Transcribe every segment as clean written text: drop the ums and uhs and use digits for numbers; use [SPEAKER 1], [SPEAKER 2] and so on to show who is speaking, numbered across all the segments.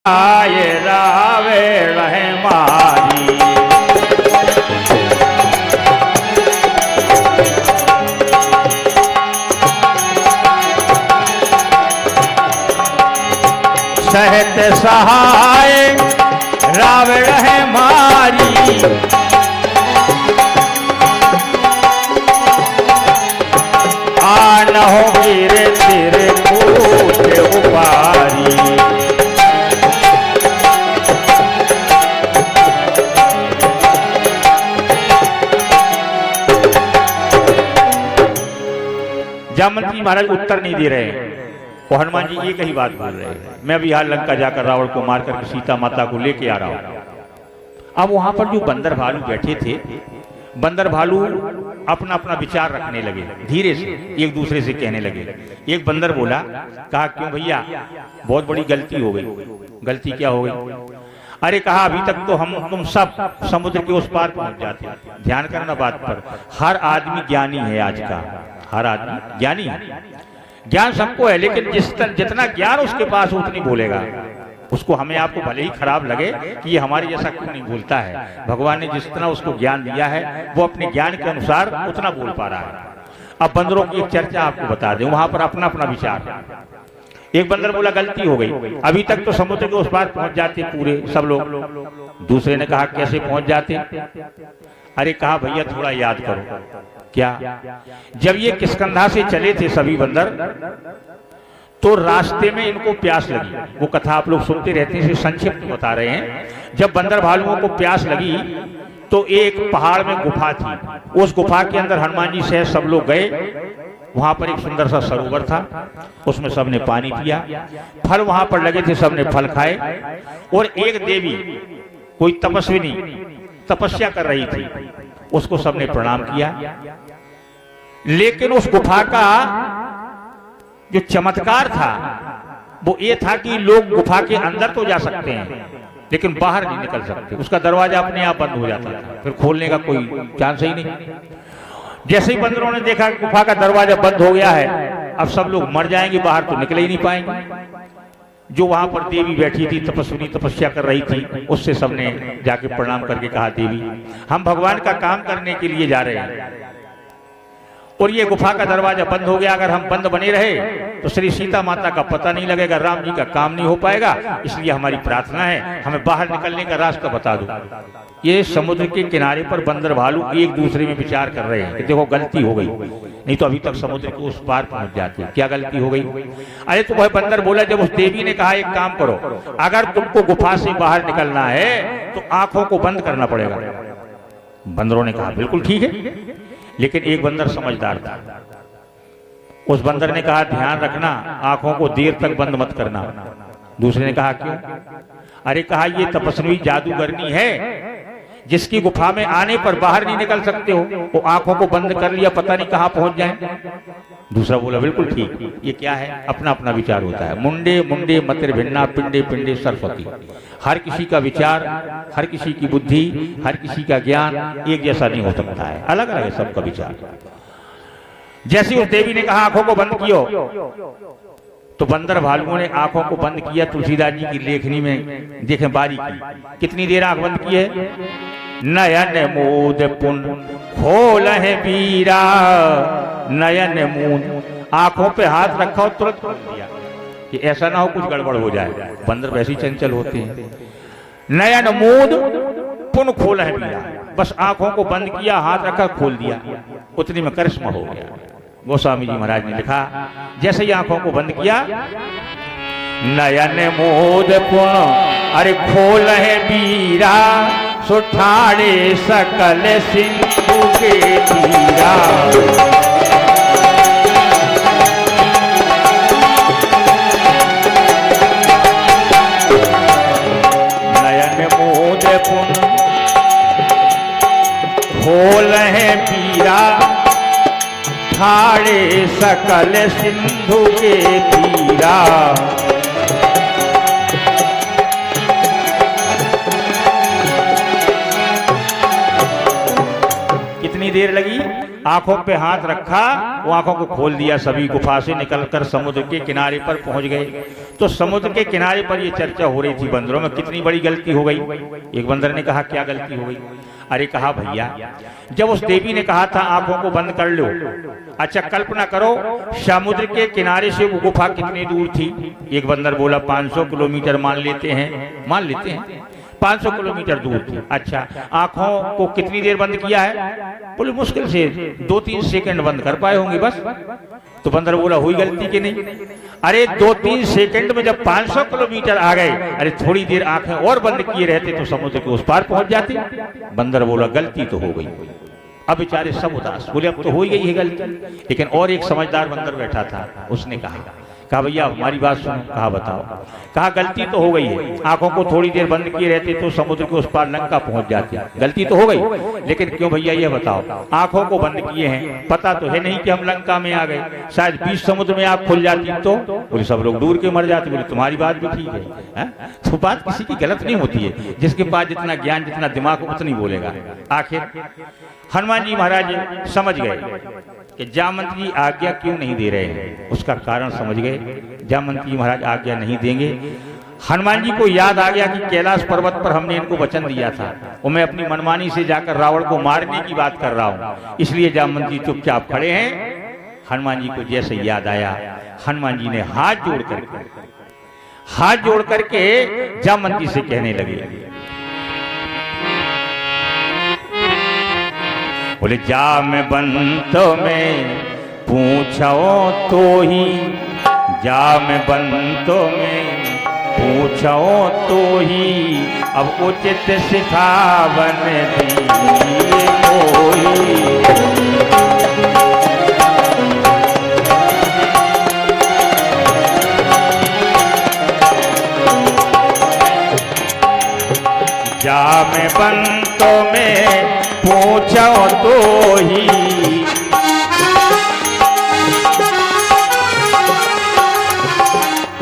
[SPEAKER 1] आए रावे रहे मारी। सहत सहाय रावे रहे मारी। आन हो गिरे तेरे पूछे उपारी। जामवंती महाराज उत्तर नहीं दे रहे हैं और हनुमान जी एक ही बात बोल रहे हैं, मैं अभी हाल लंका जाकर रावण को मारकर सीता माता को लेके आ रहा हूं। अब वहां पर जो बंदर भालू बैठे थे, बंदर भालू अपना अपना विचार रखने लगे, धीरे से एक दूसरे से कहने लगे। एक बंदर बोला, कहा क्यों भैया, बहुत बड़ी गलती हो गई। गलती क्या हो गई? अरे कहा अभी तक तो हम तुम सब समुद्र के उस पार पहुंच जाते। ध्यान करना बात पर, हर आदमी ज्ञानी है आज का, हर आदमी ज्ञानी है, ज्ञान सबको है, लेकिन जितना ज्ञान उसके पास उतनी बोलेगा। उसको हमें आपको भले ही खराब लगे कि ये हमारे जैसा क्यों नहीं बोलता है, भगवान ने जितना उसको ज्ञान दिया है वो अपने ज्ञान के अनुसार उतना बोल पा रहा है। अब बंदरों की एक चर्चा आपको बता दें, वहां पर अपना अपना विचार। एक बंदर बोला गलती हो गई, अभी तक तो समुद्र के उस पार पहुंच जाते पूरे सब लोग। दूसरे ने कहा कैसे पहुंच जाते? अरे कहा भैया थोड़ा याद करो। क्या? जब ये किष्किंधा से चले थे सभी बंदर, तो रास्ते में इनको प्यास लगी। वो कथा आप लोग सुनते रहते हैं, संक्षिप्त बता रहे हैं। जब बंदर भालुओं को प्यास लगी तो एक पहाड़ में गुफा थी, उस गुफा के अंदर हनुमान जी से सब लोग गए। वहां पर एक सुंदर सा सरोवर था, उसमें सबने पानी पिया, फल वहां पर लगे थे, सबने फल खाए। और एक देवी, कोई तपस्विनी तपस्या कर रही थी, उसको सबने प्रणाम किया। लेकिन उस गुफा का जो चमत्कार था वो ये था कि लोग गुफा के अंदर तो जा सकते हैं लेकिन बाहर नहीं निकल सकते। उसका दरवाजा अपने आप बंद हो जाता था, फिर खोलने का कोई चांस ही नहीं। जैसे ही बंदरों ने देखा गुफा का दरवाजा बंद हो गया है, अब सब लोग मर जाएंगे, बाहर तो निकल ही नहीं पाएंगे। जो वहां पर देवी बैठी थी, तपस्विनी तपस्या कर रही थी, उससे सबने जाके प्रणाम करके कहा देवी हम भगवान का काम करने के लिए जा रहे हैं और ये गुफा का दरवाजा बंद हो गया। अगर हम बंद बने रहे तो श्री सीता माता का पता नहीं लगेगा, राम जी का काम नहीं हो पाएगा, इसलिए हमारी प्रार्थना है हमें बाहर निकलने का रास्ता बता दो। ये समुद्र के किनारे पर बंदर भालू एक दूसरे में विचार कर रहे हैं कि देखो गलती हो गई, नहीं तो अभी तक समुद्र के उस पार पहुंच जाते। क्या गलती हो गई? अरे तो वह बंदर बोला, जब उस देवी ने कहा एक काम करो, अगर तुमको गुफा से बाहर निकलना है तो आंखों को बंद करना पड़ेगा। बंदरों ने कहा बिल्कुल ठीक है, लेकिन एक बंदर समझदार था। उस बंदर ने कहा ध्यान रखना, आंखों को देर तक बंद मत करना। दूसरे ने कहा क्यों? अरे कहा ये तपस्वी जादूगरनी है, जिसकी गुफा में आने पर बाहर नहीं निकल सकते हो, वो आंखों को बंद कर लिया, पता नहीं कहां पहुंच जाए। दूसरा बोला बिल्कुल ठीक। ये क्या है? अपना अपना विचार होता है। मुंडे मुंडे मतिर भिन्ना, पिंडे पिंडे सरस्वती। हर किसी का विचार, हर किसी की बुद्धि, हर किसी का ज्ञान एक जैसा नहीं हो सकता है, अलग अलग है सबका विचार। जैसे उस देवी ने कहा आंखों को बंद कियो, तो बंदर भालुओं ने आंखों को बंद किया। तुलसीदास जी की लेखनी में देखें बारीकी, कितनी देर आंख बंद की है? नयन मूद पुन खोल है वीरा, नयन मूद, आंखों पे हाथ रखा और तुरंत खोल दिया कि ऐसा ना हो कुछ गड़बड़ हो जाए। बंदर वैसे ही चंचल होते हैं। नयन मूद पुन खोल है वीरा, बस आंखों को बंद किया, हाथ रखा, खोल दिया, उतनी में करिश्मा हो गया। गोस्वामी जी महाराज ने लिखा, जैसे ही आंखों को बंद किया, नयन मूद पुन अरे खोल है वीरा, सुठाड़े सकल सिंधु के तीरा। नयन मूद पुन खोल है वीरा, ठाड़े सकल सिंधु के तीरा। कितनी देर लगी? आंखों पे हाथ रखा, वो आंखों को खोल दिया, सभी गुफा से निकलकर समुद्र के किनारे पर पहुंच गए। तो समुद्र के किनारे पर ये चर्चा हो रही थी, बंदरों में कितनी बड़ी गलती हो गई। एक बंदर ने कहा क्या गलती हो गई? अरे कहा भैया, जब उस देवी ने कहा था आंखों को बंद कर लो, अच्छा कल्पना करो समुद्र के किनारे से वो गुफा कितनी दूर थी? एक बंदर बोला 500 किलोमीटर मान लेते हैं 500 किलोमीटर दूर थी। अच्छा आंखों को कितनी देर बंद किया है? बोले मुश्किल से 2-3 सेकंड बंद कर पाए होंगे बस। तो बंदर बोला हुई गलती कि नहीं? अरे 2-3 सेकंड में जब 500 किलोमीटर आ गए, अरे थोड़ी देर आंखें और बंद किए रहते तो समुद्र के उस पार पहुंच जाते। बंदर बोला गलती तो हो गई। अब बेचारे सब उदास, बोले अब तो हो ही गई है गलती। लेकिन और एक समझदार बंदर बैठा था, उसने कहा भैया हमारी बात सुनो। कहा बताओ। कहा गलती तो हो गई है, आंखों को थोड़ी देर बंद किए रहते तो समुद्र के उस पार लंका पहुंच जाती। गलती तो हो गई, लेकिन क्यों भैया ये बताओ? आंखों को बंद किए हैं, पता तो है नहीं कि हम लंका में आ गए, शायद बीच समुद्र में आंख खुल जाती तो बोले सब लोग डूब के मर जाते। बोले तुम्हारी बात भी ठीक है, तो बात किसी की गलत नहीं होती है, जिसके पास जितना ज्ञान जितना दिमाग उतनी बोलेगा। आखिर हनुमान जी महाराज समझ गए कि जामवंत जी आज्ञा क्यों नहीं दे रहे हैं, उसका कारण समझ गए। जामवंत जी महाराज आज्ञा नहीं देंगे। हनुमान जी को याद आ गया कि कैलाश पर्वत पर हमने इनको वचन दिया था और मैं अपनी मनमानी से जाकर रावण को मारने की बात कर रहा हूं, इसलिए जामवंत जी चुपचाप खड़े हैं। हनुमान जी को जैसे याद आया, हनुमान जी ने हाथ जोड़ करके जामवंत जी से कहने लगे, बोले जामवंत में पूछो तो ही, जामवंत में पूछो तो ही, अब उचित सिखावन दिए कोई। जामवंत में पूछो तो ही,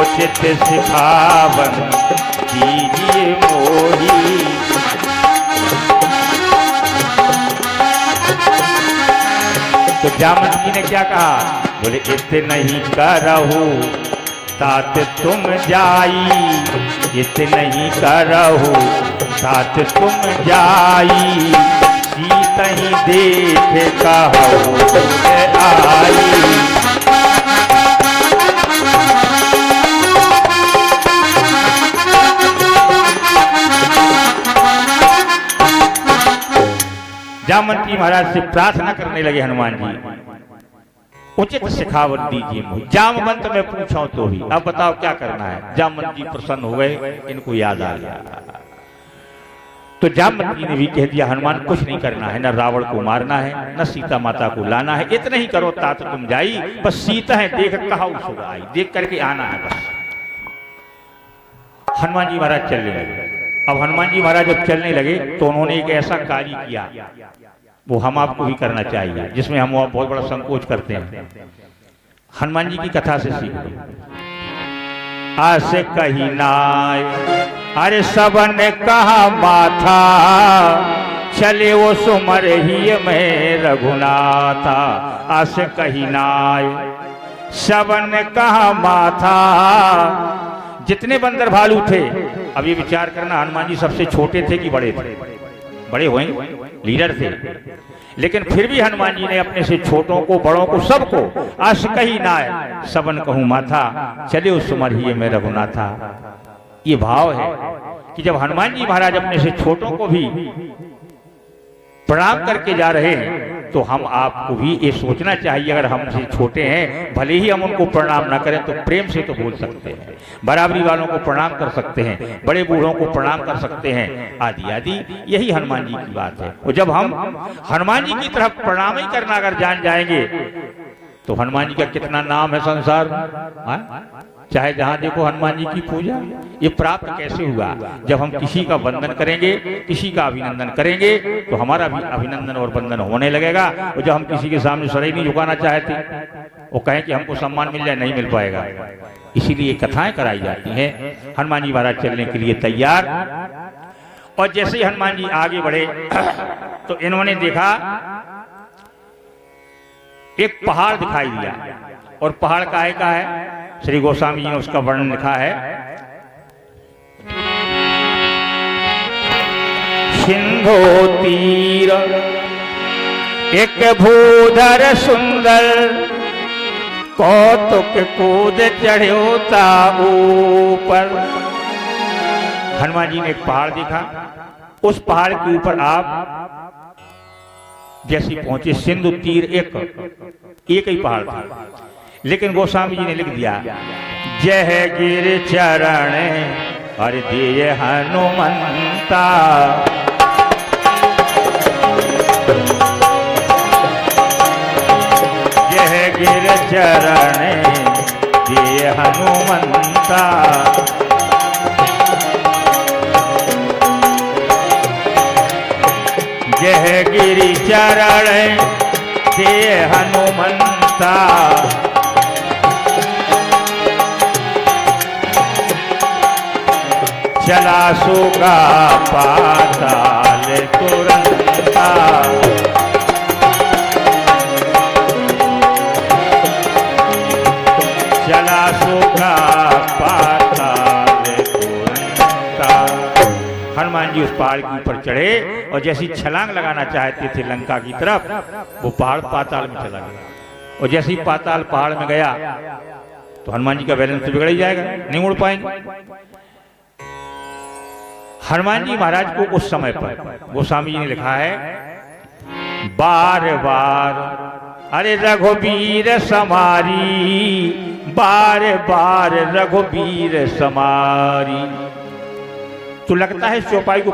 [SPEAKER 1] उचित सिखावन दीजिए मोही। तो जामवंत जी ने क्या कहा? बोले इतना ही करहु तात तुम जाई, इतना ही करहु तात तुम जाई, सीता ही देख कहो आई। जामवंत जी महाराज से प्रार्थना करने लगे हनुमान जी, उचित सिखावत दीजिए मुझे, जामवंत में पूछो तो ही। अब बताओ क्या करना है? जामवंत जी प्रसन्न हो गए, इनको याद आ गया। तो जामवंत जी ने भी कह दिया हनुमान कुछ नहीं करना है, न रावण को मारना है, न सीता माता को लाना है, इतना ही करो तात तुम जाई, बस सीता है देख कहा उसको आई, देख करके आना है बस। हनुमान जी महाराज चलने लगे। अब हनुमान जी महाराज जब चलने लगे तो उन्होंने एक ऐसा कार्य किया, वो हम आपको भी करना चाहिए, जिसमें हम बहुत बड़ा संकोच करते हैं। हनुमान जी की कथा से सीखो। आस कही नाय, अरे सबन कहा माथा, चले वो सुमर ही में रघुनाथा। आस कही नाय, सबन कहा माथा। जितने बंदर भालू थे, अब ये विचार करना हनुमान जी सबसे छोटे थे कि बड़े थे? बड़े हुए, लीडर थे, लेकिन फिर भी हनुमान जी ने अपने से छोटों को बड़ों को सबको आस कही नाय, सबन कहूं माथा, चले उस सुमर ही में रघुनाथा। ये भाव है कि जब हनुमान जी महाराज अपने से छोटों को भी प्रणाम करके जा रहे हैं तो हम आपको भी ये सोचना चाहिए, अगर हमसे छोटे हैं भले ही हम उनको प्रणाम ना करें तो प्रेम से तो बोल सकते हैं, बराबरी वालों को प्रणाम कर सकते हैं, बड़े बूढ़ों को प्रणाम कर सकते हैं, आदि आदि। यही हनुमान जी की बात है। और जब हम हनुमान जी की तरफ प्रणाम ही करना अगर जान जाएंगे तो हनुमान जी का कितना नाम है संसार में, चाहे जहां देखो हनुमान जी की पूजा। ये प्राप्त कैसे हुआ? जब हम किसी का वंदन करेंगे, किसी का अभिनंदन करेंगे तो हमारा भी अभिनंदन और वंदन होने लगेगा। और जब हम किसी के सामने सर ही नहीं झुकाना चाहते, वो कहें कि हमको सम्मान मिल जाए, नहीं मिल पाएगा। इसीलिए कथाएं कराई जाती हैं। हनुमान जी महाराज चलने के लिए तैयार, और जैसे ही हनुमान जी आगे बढ़े तो इन्होंने देखा एक पहाड़ दिखाई दिया, और पहाड़ काहे का है, श्री गोस्वामी जी ने उसका वर्णन लिखा है। सिंधु तीर एक भूधर सुंदर, कौतुक कूद चढ़्योता ऊपर। हनुमान जी ने एक पहाड़ देखा, उस पहाड़ के ऊपर आप जैसे पहुंचे, सिंधु तीर एक ही पहाड़ था, लेकिन गोस्वामी जी ने लिख दिया जय गिर चरण हर दिए हनुमंता। जय गिर चरण दिए हनुमंता। जय गिरि चरण दे हनुमंता। चला सुगा पाताल तुरंता। चला सुगा पाताल तुरंता। हनुमान जी उस पहाड़ के ऊपर चढ़े और जैसी छलांग लगाना चाहते थे लंका की तरफ, वो पहाड़ पाताल में चला गया। और जैसे ही पाताल पहाड़ में गया तो हनुमान जी का बैलेंस तो बिगड़ ही जाएगा, नहीं उड़ पाएंगे। हनुमान जी महाराज को उस समय पर गोस्वामी जी ने लिखा है, बार बार अरे रघुवीर समारी, बार बार रघुवीर समारी। तो लगता है चौपाई को